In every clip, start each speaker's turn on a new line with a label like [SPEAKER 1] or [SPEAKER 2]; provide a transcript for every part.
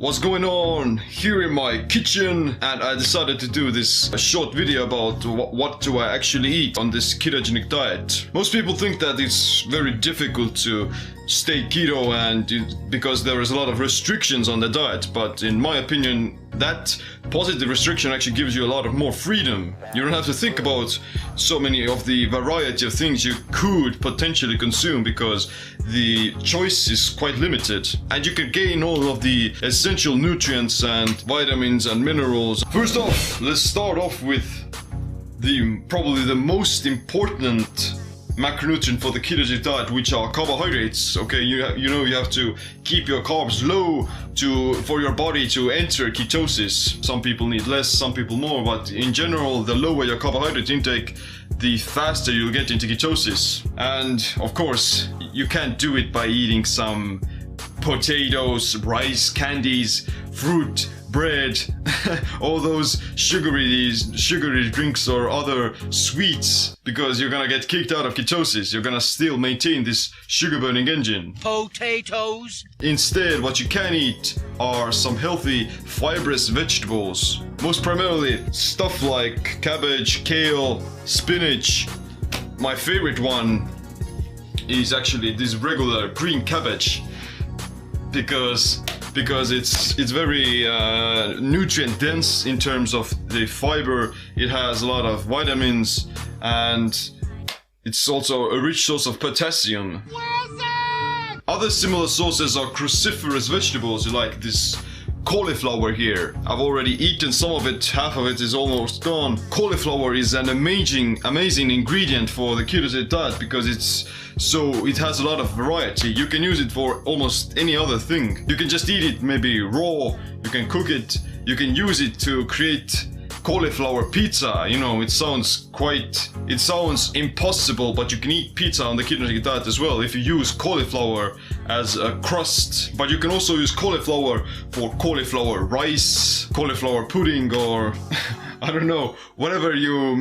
[SPEAKER 1] What's going on here in my kitchen? And I decided to do this short video about what do I actually eat on this ketogenic diet. Most people think that it's very difficult to stay keto because there is a lot of restrictions on the diet, but in my opinion that positive restriction actually gives you a lot of more freedom. You don't have to think about so many of the variety of things you could potentially consume because the choice is quite limited, and you can gain all of the essential nutrients and vitamins and minerals. First off, let's start off with probably the most important macronutrient for the ketogenic diet, which are carbohydrates. Okay, you know you have to keep your carbs low for your body to enter ketosis. Some people need less, some people more, but in general, the lower your carbohydrate intake, the faster you'll get into ketosis. And of course, you can't do it by eating some potatoes, rice, candies, fruit, bread, all those sugary drinks or other sweets, because you're gonna get kicked out of ketosis. You're gonna still maintain this sugar burning engine.
[SPEAKER 2] Potatoes.
[SPEAKER 1] Instead, what you can eat are some healthy fibrous vegetables. Most primarily stuff like cabbage, kale, spinach. My favorite one is actually this regular green cabbage, because it's very nutrient dense in terms of the fiber. It has a lot of vitamins, and it's also a rich source of potassium. Other similar sources are cruciferous vegetables, like this cauliflower here. I've already eaten some of it, half of it is almost gone. Cauliflower is an amazing ingredient for the ketogenic diet because it has a lot of variety. You can use it for almost any other thing. You can just eat it maybe raw, you can cook it, you can use it to create cauliflower pizza. You know, it sounds impossible, but you can eat pizza on the ketogenic diet as well if you use cauliflower as a crust. But you can also use cauliflower for cauliflower rice, cauliflower pudding, or I don't know, whatever your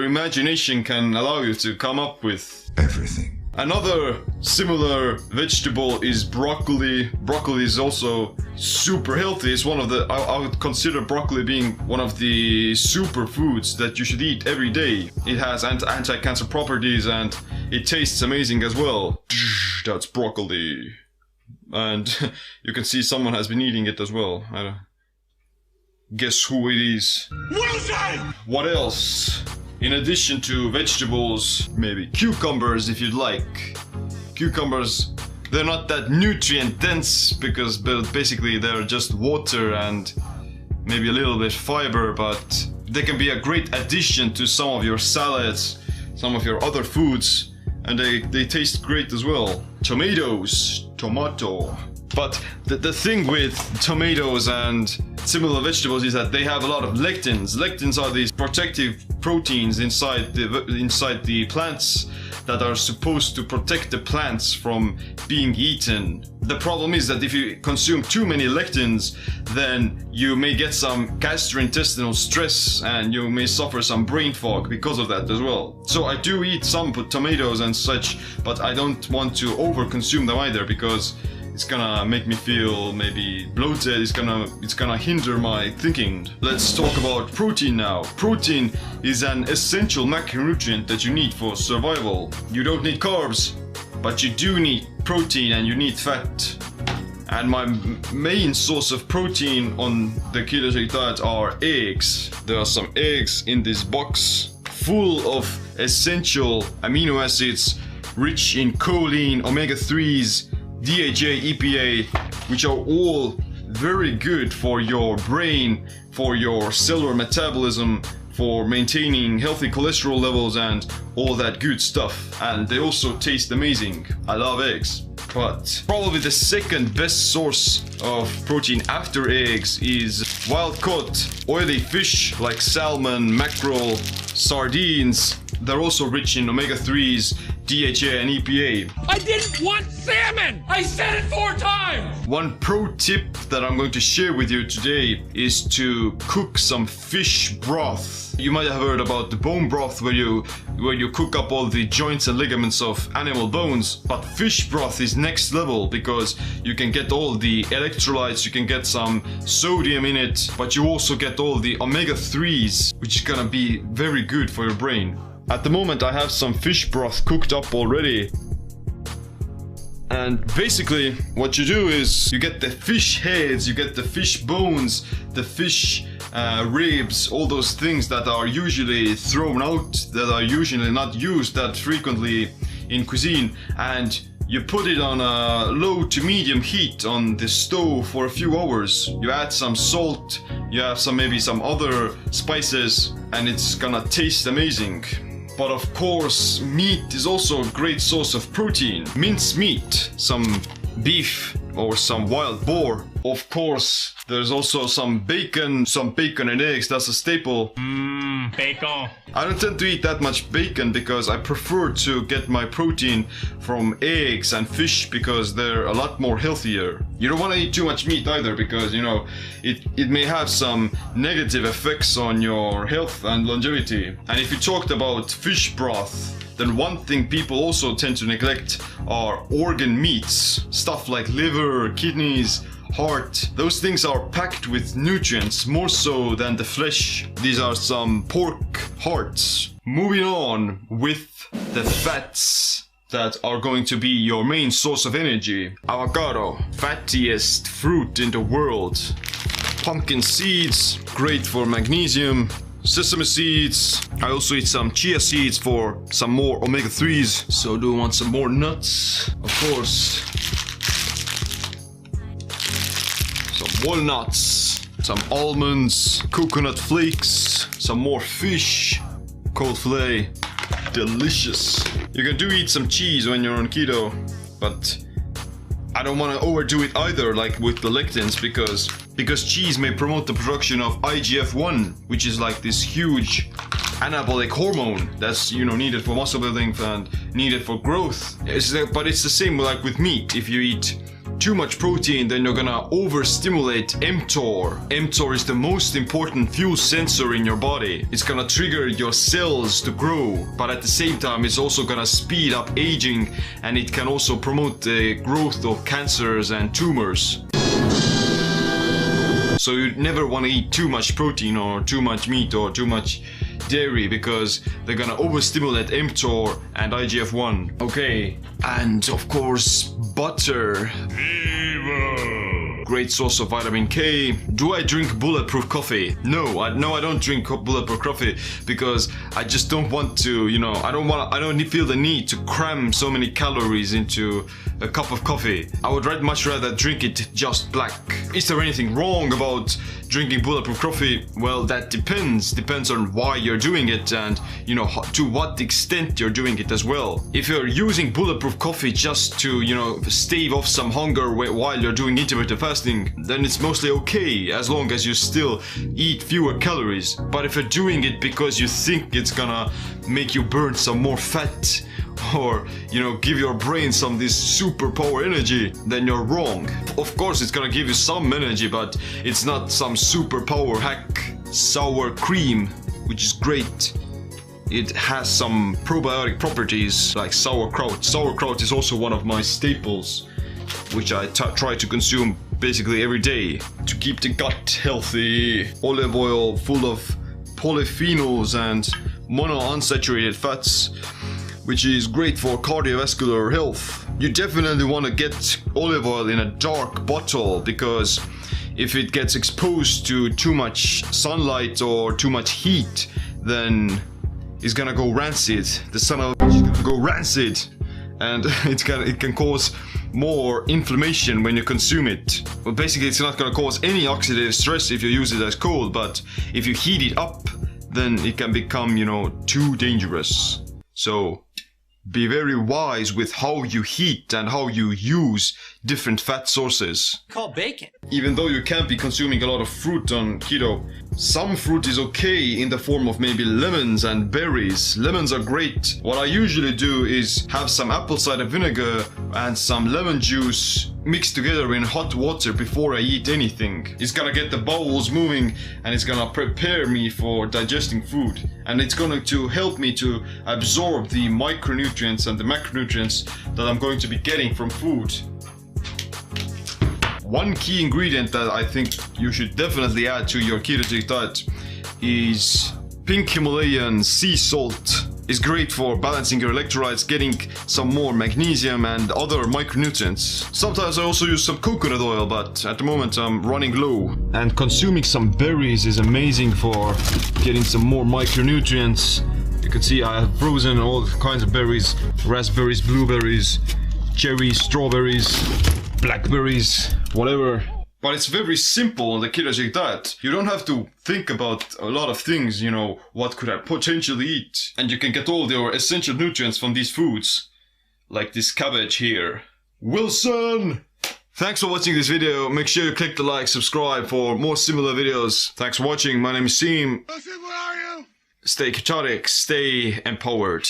[SPEAKER 1] imagination can allow you to come up with.
[SPEAKER 3] Everything.
[SPEAKER 1] Another similar vegetable is broccoli. Broccoli is also super healthy. It's one of the, I would consider broccoli being one of the superfoods that you should eat every day. It has anti-cancer properties and it tastes amazing as well. That's broccoli. And you can see someone has been eating it as well. Guess who it is?
[SPEAKER 2] Wilson!
[SPEAKER 1] What else? In addition to vegetables, maybe cucumbers if you'd like. Cucumbers, they're not that nutrient dense because basically they're just water and maybe a little bit fiber, but they can be a great addition to some of your salads, some of your other foods, and they taste great as well. Tomato. But the thing with tomatoes and similar vegetables is that they have a lot of lectins. Lectins are these protective proteins inside the plants that are supposed to protect the plants from being eaten. The problem is that if you consume too many lectins, then you may get some gastrointestinal stress and you may suffer some brain fog because of that as well. So I do eat some tomatoes and such, but I don't want to overconsume them either because it's gonna make me feel maybe bloated. It's gonna hinder my thinking. Let's talk about protein now. Protein is an essential macronutrient that you need for survival. You don't need carbs, but you do need protein and you need fat. And my main source of protein on the ketogenic diet are eggs. There are some eggs in this box full of essential amino acids rich in choline, omega-3s, DHA, EPA, which are all very good for your brain, for your cellular metabolism, for maintaining healthy cholesterol levels and all that good stuff. And they also taste amazing. I love eggs. But probably the second best source of protein after eggs is wild-caught oily fish like salmon, mackerel, sardines. They're also rich in omega-3s, DHA and EPA.
[SPEAKER 2] I didn't want salmon! I said it 4 times!
[SPEAKER 1] One pro tip that I'm going to share with you today is to cook some fish broth. You might have heard about the bone broth where you cook up all the joints and ligaments of animal bones, but fish broth is next level because you can get all the electrolytes, you can get some sodium in it, but you also get all the omega-3s, which is gonna be very good for your brain. At the moment I have some fish broth cooked up already. And basically what you do is you get the fish heads, you get the fish bones, the fish ribs, all those things that are usually thrown out, that are usually not used that frequently in cuisine, and you put it on a low to medium heat on the stove for a few hours. You add some salt, you have maybe some other spices, and it's gonna taste amazing. But of course, meat is also a great source of protein. Mince meat, some beef or some wild boar. Of course, there's also some bacon and eggs, that's a staple.
[SPEAKER 2] Bacon.
[SPEAKER 1] I don't tend to eat that much bacon because I prefer to get my protein from eggs and fish because they're a lot more healthier. You don't want to eat too much meat either because, you know, it may have some negative effects on your health and longevity. And if you talked about fish broth, then one thing people also tend to neglect are organ meats. Stuff like liver, kidneys, heart. Those things are packed with nutrients more so than the flesh. These are some pork hearts. Moving on with the fats that are going to be your main source of energy. Avocado, fattiest fruit in the world. Pumpkin seeds, great for magnesium. Sesame seeds. I also eat some chia seeds for some more omega-3s. So do you want some more nuts? Of course. Some walnuts, some almonds, coconut flakes, some more fish, cold fillet. Delicious. You can do eat some cheese when you're on keto, but I don't want to overdo it either, like with the lectins, because cheese may promote the production of IGF-1, which is like this huge anabolic hormone that's, you know, needed for muscle building and needed for growth. But it's the same like with meat. If you eat too much protein, then you're gonna overstimulate mTOR. mTOR is the most important fuel sensor in your body. It's gonna trigger your cells to grow, but at the same time it's also gonna speed up aging, and it can also promote the growth of cancers and tumors. So you never want to eat too much protein or too much meat or too much dairy because they're gonna overstimulate mTOR and IGF-1. Okay, and of course butter. Great source of vitamin K. Do I drink bulletproof coffee? No, I don't drink bulletproof coffee because I just don't want to, you know, I don't feel the need to cram so many calories into a cup of coffee. I would much rather drink it just black. Is there anything wrong about drinking bulletproof coffee? Well, that depends on why you're doing it and, you know, to what extent you're doing it as well. If you're using bulletproof coffee just to, you know, stave off some hunger while you're doing intermittent fasting, then it's mostly okay as long as you still eat fewer calories. But if you're doing it because you think it's gonna make you burn some more fat or, you know, give your brain some this superpower energy, then you're wrong. Of course it's gonna give you some energy, but it's not some superpower hack. Sour cream, which is great. It has some probiotic properties like sauerkraut. Sauerkraut is also one of my staples, which I try to consume basically every day to keep the gut healthy. Olive oil full of polyphenols and monounsaturated fats, which is great for cardiovascular health. You definitely want to get olive oil in a dark bottle because if it gets exposed to too much sunlight or too much heat, then it's gonna go rancid. The son of a bitch is gonna go rancid, and it can cause more inflammation when you consume it. Well, basically it's not gonna cause any oxidative stress if you use it as cold, but if you heat it up, then it can become, you know, too dangerous. So be very wise with how you heat and how you use different fat sources.
[SPEAKER 2] Called bacon.
[SPEAKER 1] Even though you can't be consuming a lot of fruit on keto, some fruit is okay in the form of maybe lemons and berries. Lemons are great. What I usually do is have some apple cider vinegar and some lemon juice mixed together in hot water before I eat anything. It's gonna get the bowels moving and it's gonna prepare me for digesting food. And it's going to help me to absorb the micronutrients and the macronutrients that I'm going to be getting from food. One key ingredient that I think you should definitely add to your ketogenic diet is pink Himalayan sea salt. It's great for balancing your electrolytes, getting some more magnesium and other micronutrients. Sometimes I also use some coconut oil, but at the moment I'm running low. And consuming some berries is amazing for getting some more micronutrients. You can see I have frozen all kinds of berries: raspberries, blueberries, cherries, strawberries, blackberries, whatever. But it's very simple on the ketogenic diet. You don't have to think about a lot of things, you know, what could I potentially eat? And you can get all your essential nutrients from these foods. Like this cabbage here. Wilson! Thanks for watching this video. Make sure you click the like, subscribe for more similar videos. Thanks for watching. My name is Seem.
[SPEAKER 2] Where are you?
[SPEAKER 1] Stay ketogenic, stay empowered.